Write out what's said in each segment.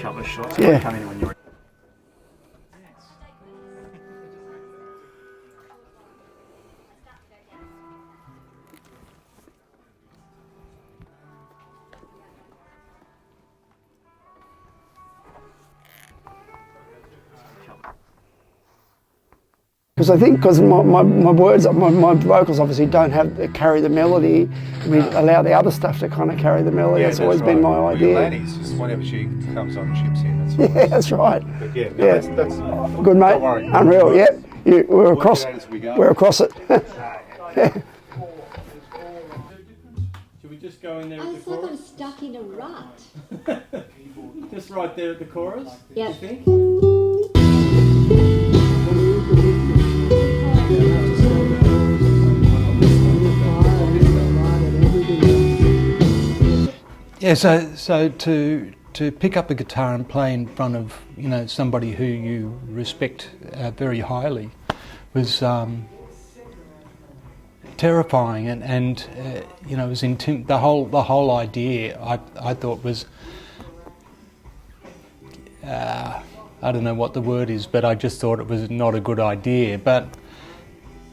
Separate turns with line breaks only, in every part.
Couple of shots.
Yeah.
Come in when you're
Because I think, because my words, my vocals obviously don't carry the melody. We allow the other stuff to kind of carry the melody.
Yeah,
that's always been my idea.
Alannah's just whenever she comes on, chips in. That's
Yeah, that's right.
But yeah, no, that's
good, mate.
Don't worry.
Unreal. Yep. We're across. We're across it.
Should we just go in there
I
at the
feel like I'm
chorus?
stuck in a rut.
Just right there at the chorus?
Yeah.
You think?
Yeah, so to pick up a guitar and play in front of, you know, somebody who you respect very highly was terrifying, and you know, it was the whole idea I thought was I don't know what the word is, but I just thought it was not a good idea. But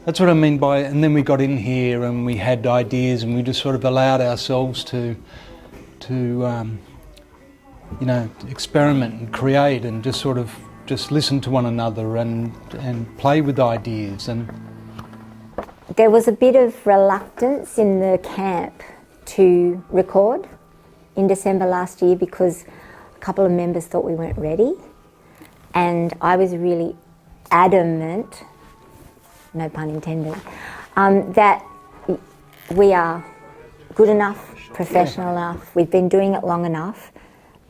that's what I mean by, and then we got in here and we had ideas and we just sort of allowed ourselves to you know, experiment and create and just sort of listen to one another and play with ideas. And
there was a bit of reluctance in the camp to record in December last year because a couple of members thought we weren't ready, and I was really adamant, no pun intended, that we are good enough, professional enough, we've been doing it long enough,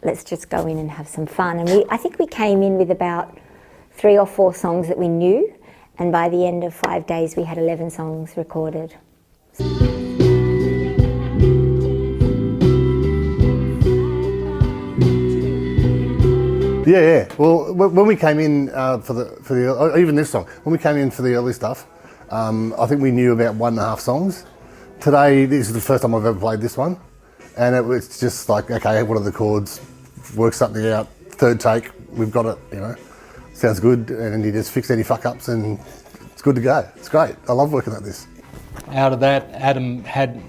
let's just go in and have some fun. And I think we came in with about 3 or 4 songs that we knew, and by the end of 5 days we had 11 songs recorded.
Yeah. Well, when we came in for the even this song, when we came in for the early stuff, I think we knew about 1.5 songs. Today, this is the first time I've ever played this one, and it was just like, okay, what are the chords? Work something out. 3rd take, we've got it. You know, sounds good, and then you just fix any fuck ups, and it's good to go. It's great. I love working at this.
out of that, Adam had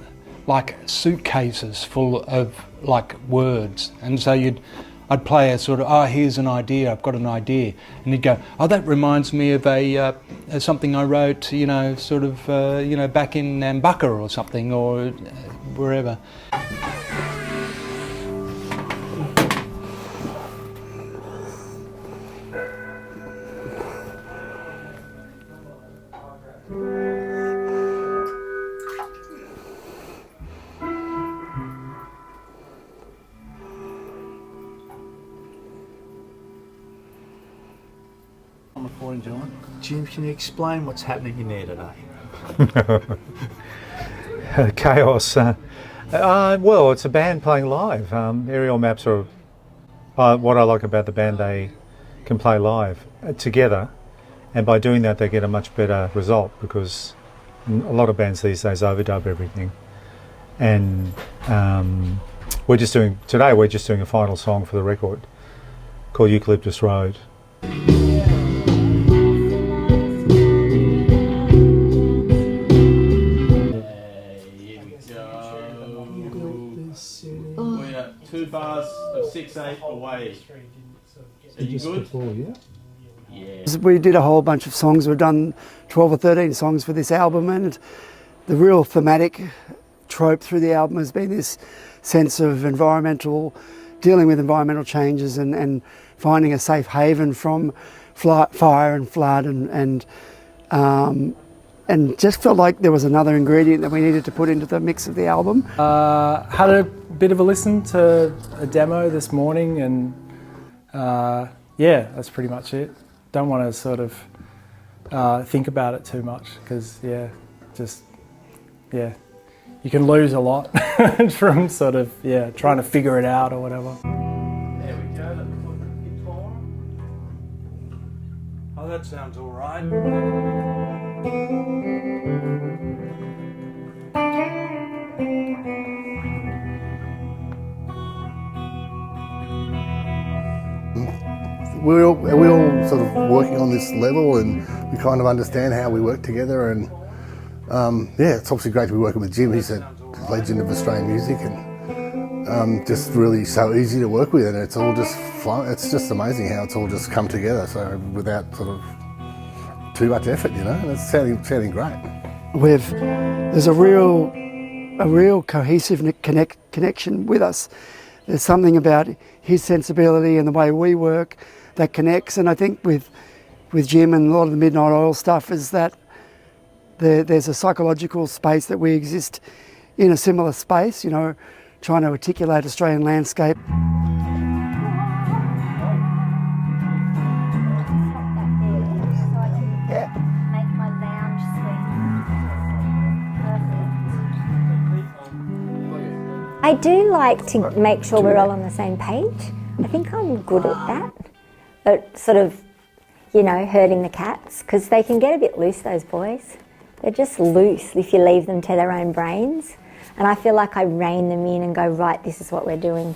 like suitcases full of like words, and so I'd play a sort of, oh, here's an idea, I've got an idea, and he'd go, oh, that reminds me of something I wrote, you know, sort of, you know, back in Nambucca or something, or wherever.
Jim, can you explain what's happening in there today?
Chaos. Well, it's a band playing live. Aerial maps are what I like about the band. They can play live together, and by doing that they get a much better result, because a lot of bands these days overdub everything. And we're just doing a final song for the record called Eucalyptus Road.
We're 2 bars of 6/8 away. Are you good?
Yeah. We did a whole bunch of songs. We've done 12 or 13 songs for this album, and the real thematic trope through the album has been this sense of dealing with environmental changes and finding a safe haven from fire and flood, and and just felt like there was another ingredient that we needed to put into the mix of the album.
Had a bit of a listen to a demo this morning, and yeah, that's pretty much it. Don't want to sort of think about it too much, because you can lose a lot from sort of trying to figure it out or whatever.
There we go. Let me put the guitar.
Oh, that sounds all right.
We're all sort of working on this level, and we kind of understand how we work together. And it's obviously great to be working with Jim. He's a legend of Australian music, and just really so easy to work with. And it's all just fun. It's just amazing how it's all just come together. So without sort of too much effort, and it's sounding great.
There's a real cohesive connection with us. There's something about his sensibility and the way we work that connects, and I think with Jim and a lot of the Midnight Oil stuff is that there's a psychological space that we exist in a similar space, trying to articulate Australian landscape.
I do like to make sure we're all on the same page. I think I'm good at that, but sort of, herding the cats, because they can get a bit loose, those boys. They're just loose if you leave them to their own brains. And I feel like I rein them in and go, right, this is what we're doing.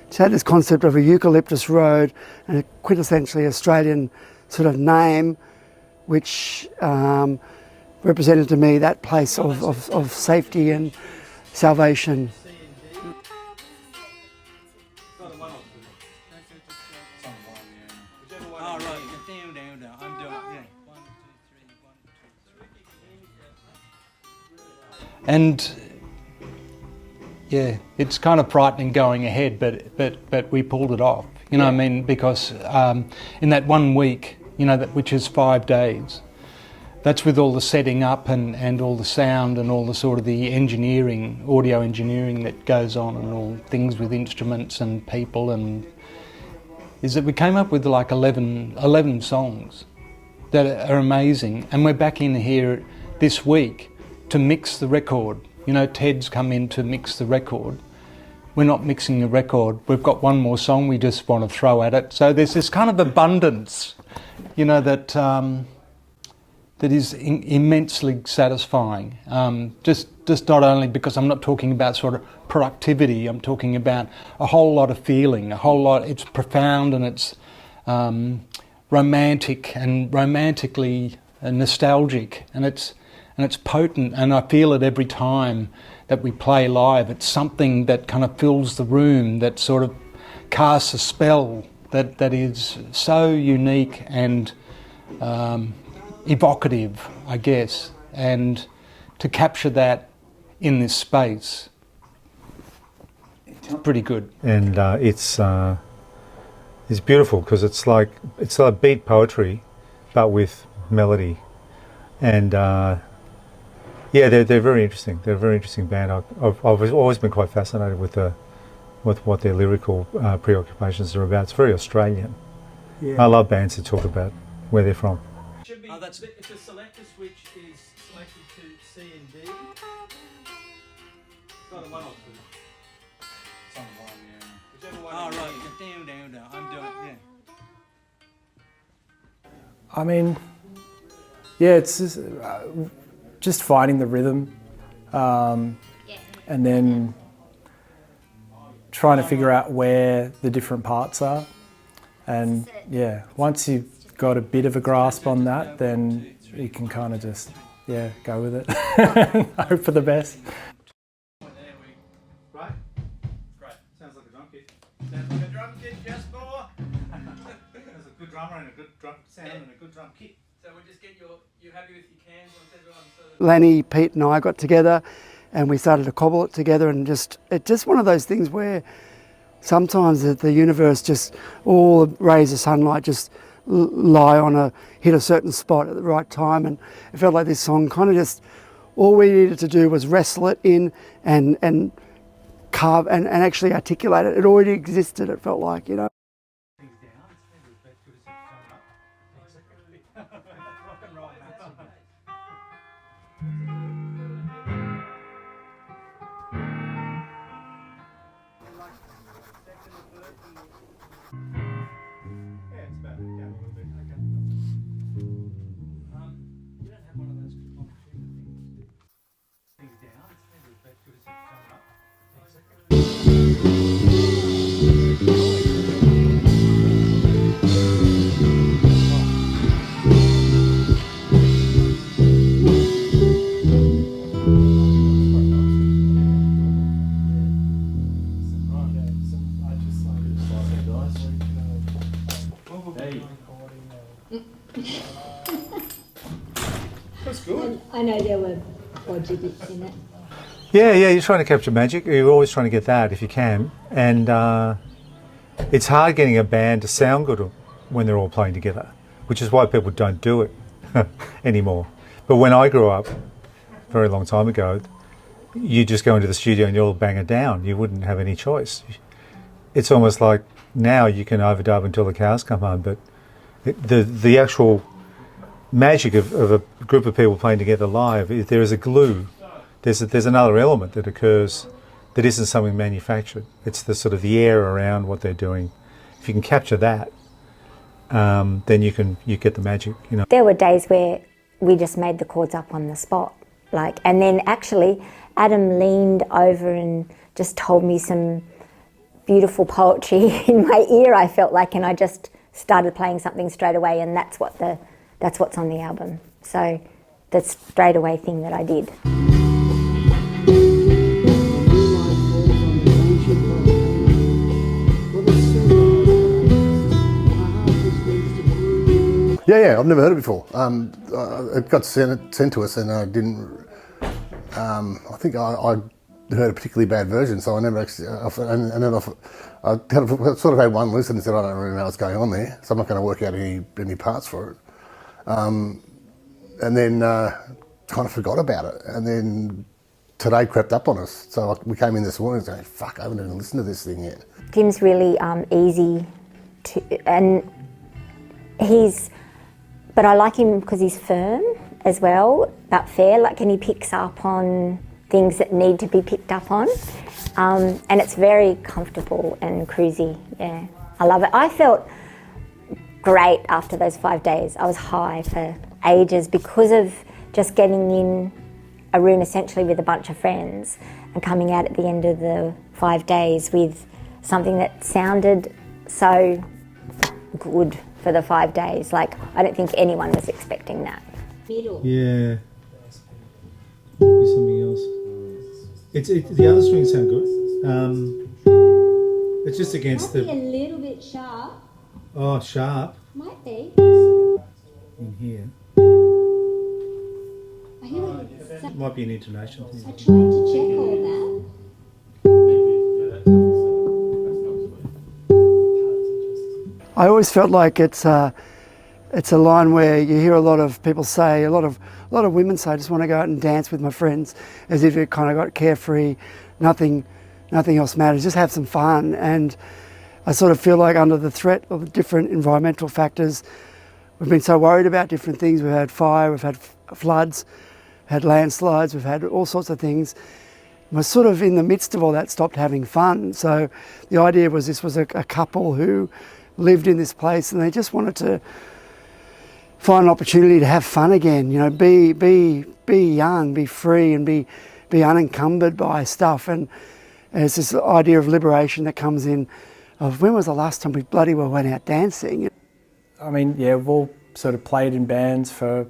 It's had this concept of a Eucalyptus Road and a quintessentially Australian sort of name, which represented to me that place of safety and salvation.
And yeah, it's kind of frightening going ahead, but we pulled it off. You know what I mean? Because in that 1 week, which is 5 days, that's with all the setting up and all the sound and all the sort of the engineering, audio engineering that goes on, and all things with instruments and people, and is that we came up with like 11 songs that are amazing, and we're back in here this week to mix the record. Ted's come in to mix the record. We're not mixing the record. We've got one more song we just want to throw at it. So there's this kind of abundance, that is immensely satisfying. Just not only because I'm not talking about sort of productivity, I'm talking about a whole lot of feeling, a whole lot. It's profound, and it's romantic and romantically nostalgic, and it's potent, and I feel it every time that we play live. It's something that kind of fills the room, that sort of casts a spell that is so unique and evocative, I guess. And to capture that in this space, it's pretty good.
And it's beautiful, because it's like beat poetry, but with melody. And they're very interesting. They're a very interesting band. I've always been quite fascinated with what their lyrical preoccupations are about. It's very Australian. Yeah. I love bands that talk about where they're from.
Should be, if the selector switch is selected to C and D, got a 1 or 2. It's on 1, yeah. Whichever one. Oh, right. Down. I'm doing,
I mean, it's just finding the rhythm, and then trying to figure out where the different parts are. And once you've got a bit of a grasp on that, then you can kind of just, go with it. Hope for the best.
Right? Great. Sounds like a drum kit. Sounds like a drum kit, Jasper.
drummer and a good drum sound and a good drum kit.
So we'll just get you happy with your cans once everyone sort of...
Lanny, Pete and I got together and we started to cobble it together, and it's just one of those things where sometimes the universe just, all the rays of sunlight just hit a certain spot at the right time, and it felt like this song kind of just, all we needed to do was wrestle it in and carve and actually articulate it. It already existed, it felt like, you know.
I know there were bodgy bits in it.
Yeah, you're trying to capture magic. You're always trying to get that if you can. And it's hard getting a band to sound good when they're all playing together, which is why people don't do it anymore. But when I grew up, a very long time ago, you just go into the studio and you all bang it down. You wouldn't have any choice. It's almost like now you can overdub until the cows come home, but the actual magic of a group of people playing together live, if there is a glue, there's another element that occurs that isn't something manufactured. It's the sort of the air around what they're doing. If you can capture that, then you get the magic, you know.
There were days where we just made the chords up on the spot, and then actually Adam leaned over and just told me some beautiful poetry in my ear, I felt like, and I just started playing something straight away, and that's what's on the album. So that's straight away thing that I did.
Yeah, I've never heard it before. It got sent to us, and I didn't. I think I heard a particularly bad version, so I never actually. And then I sort of had one listen and said, I don't really know what's going on there, so I'm not going to work out any parts for it. And then kind of forgot about it, and then today crept up on us. So we came in this morning and said, fuck, I haven't even listened to this thing yet.
Jim's really easy to, and but I like him because he's firm as well, but fair, and he picks up on things that need to be picked up on. And it's very comfortable and cruisy, yeah. I love it. I felt great after those 5 days. I was high for ages because of just getting in a room essentially with a bunch of friends and coming out at the end of the 5 days with something that sounded so good for the 5 days. I don't think anyone was expecting that.
Middle.
Yeah. Maybe something else. The other strings sound good. It's just against
Might be a little bit sharp.
Oh, sharp.
Might be.
In here.
I hear what you're saying.
It might be an intonation thing.
I tried to check all that.
I always felt like it's a line where you hear a lot of people say, a lot of women say, I just want to go out and dance with my friends, as if it kind of got carefree, nothing else matters, just have some fun. And I sort of feel like under the threat of the different environmental factors, we've been so worried about different things. We've had fire, we've had floods, had landslides, we've had all sorts of things. We're sort of in the midst of all that stopped having fun. So the idea was this was a couple who lived in this place and they just wanted to find an opportunity to have fun again, be young, be free, and be unencumbered by stuff. And it's this idea of liberation that comes in of when was the last time we bloody well went out dancing?
I mean, yeah, we've all sort of played in bands for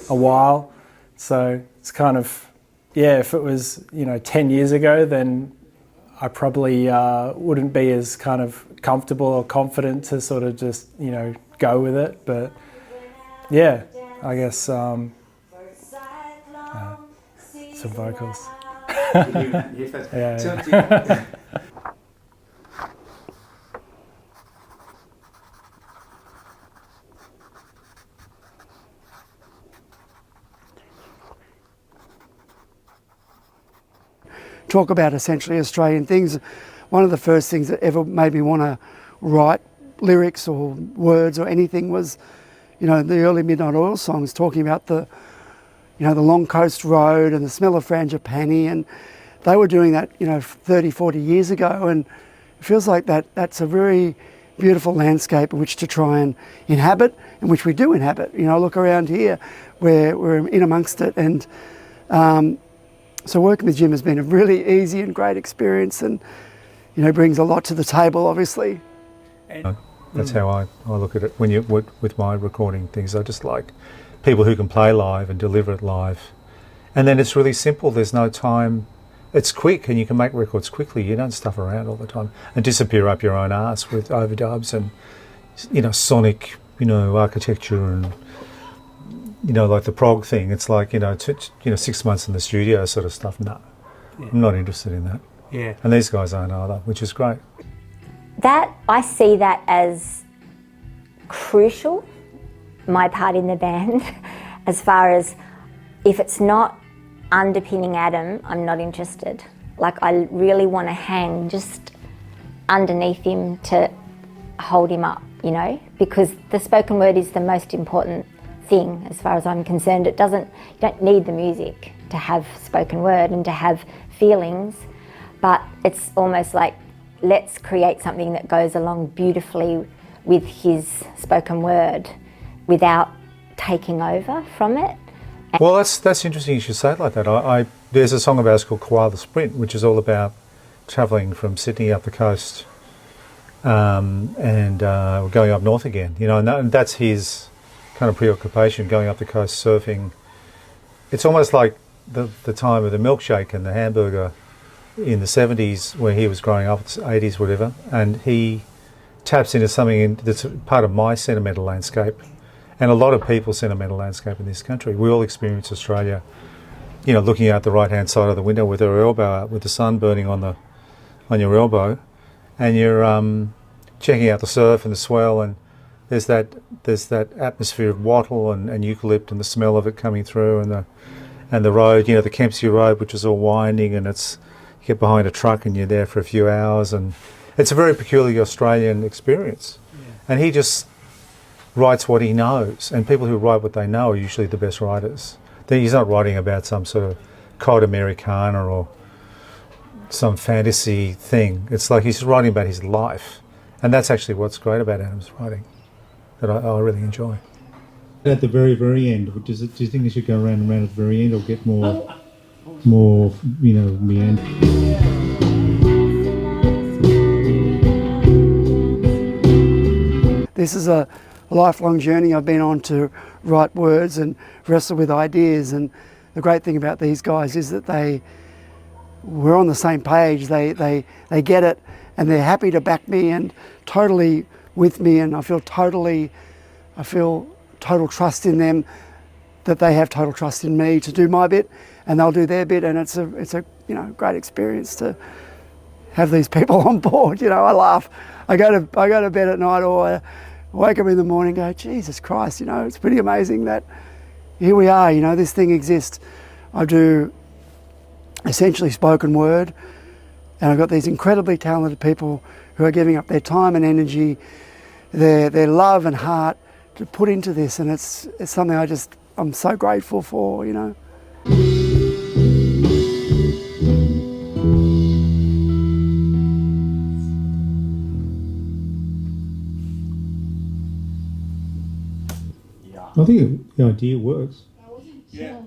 a while, so it's kind of, yeah, if it was 10 years ago, then I probably wouldn't be as kind of comfortable or confident to sort of just go with it. But yeah, I guess some vocals. Yeah.
Talk about essentially Australian things. One of the first things that ever made me want to write lyrics or words or anything was, the early Midnight Oil songs talking about the Long Coast Road and the smell of frangipani, and they were doing that, 30, 40 years ago, and it feels like that's a very beautiful landscape in which to try and inhabit, in which we do inhabit. Look around here, we're in amongst it, and so working with Jim has been a really easy and great experience, and brings a lot to the table, obviously.
That's how I look at it when with my recording things. I just like people who can play live and deliver it live. And then it's really simple. There's no time. It's quick, and you can make records quickly. You don't stuff around all the time and disappear up your own arse with overdubs and sonic architecture and like the prog thing. It's like 6 months in the studio sort of stuff. No, yeah. I'm not interested in that.
Yeah.
And these guys aren't either, which is great.
I see that as crucial, my part in the band, as far as if it's not underpinning Adam, I'm not interested. Like, I really want to hang just underneath him to hold him up, because the spoken word is the most important thing as far as I'm concerned. You don't need the music to have spoken word and to have feelings, but it's almost like, let's create something that goes along beautifully with his spoken word without taking over from it.
Well, that's interesting you should say it like that. There's a song of ours called Koala Sprint, which is all about travelling from Sydney up the coast and going up north again. And that's his kind of preoccupation, going up the coast, surfing. It's almost like the time of the milkshake and the hamburger in the 70s where he was growing up, 80s, whatever, and he taps into something that's part of my sentimental landscape and a lot of people's sentimental landscape in this country. We all experience Australia, looking out the right-hand side of the window with our elbow out, with the sun burning on your elbow, and you're checking out the surf and the swell, and there's that atmosphere of wattle and eucalypt and the smell of it coming through, and the road, the Kempsey Road, which is all winding, and you get behind a truck and you're there for a few hours, and it's a very peculiar Australian experience. Yeah. And he just writes what he knows, and people who write what they know are usually the best writers. He's not writing about some sort of code Americana or some fantasy thing. It's like he's writing about his life, and that's actually what's great about Adam's writing, that I really enjoy. At the very, very end, do you think they should go around and around at the very end, or get more meander?
This is a lifelong journey I've been on to write words and wrestle with ideas, and the great thing about these guys is that we're on the same page. They get it, and they're happy to back me and totally with me, and I feel total trust in them, that they have total trust in me to do my bit, and they'll do their bit, and it's a great experience to have these people on board. I laugh. I go to bed at night, or I wake up in the morning and go, Jesus Christ, it's pretty amazing that here we are, this thing exists. I do essentially spoken word, and I've got these incredibly talented people who are giving up their time and energy, their love and heart to put into this, and it's something I'm so grateful for,
I think the idea works.
Yeah.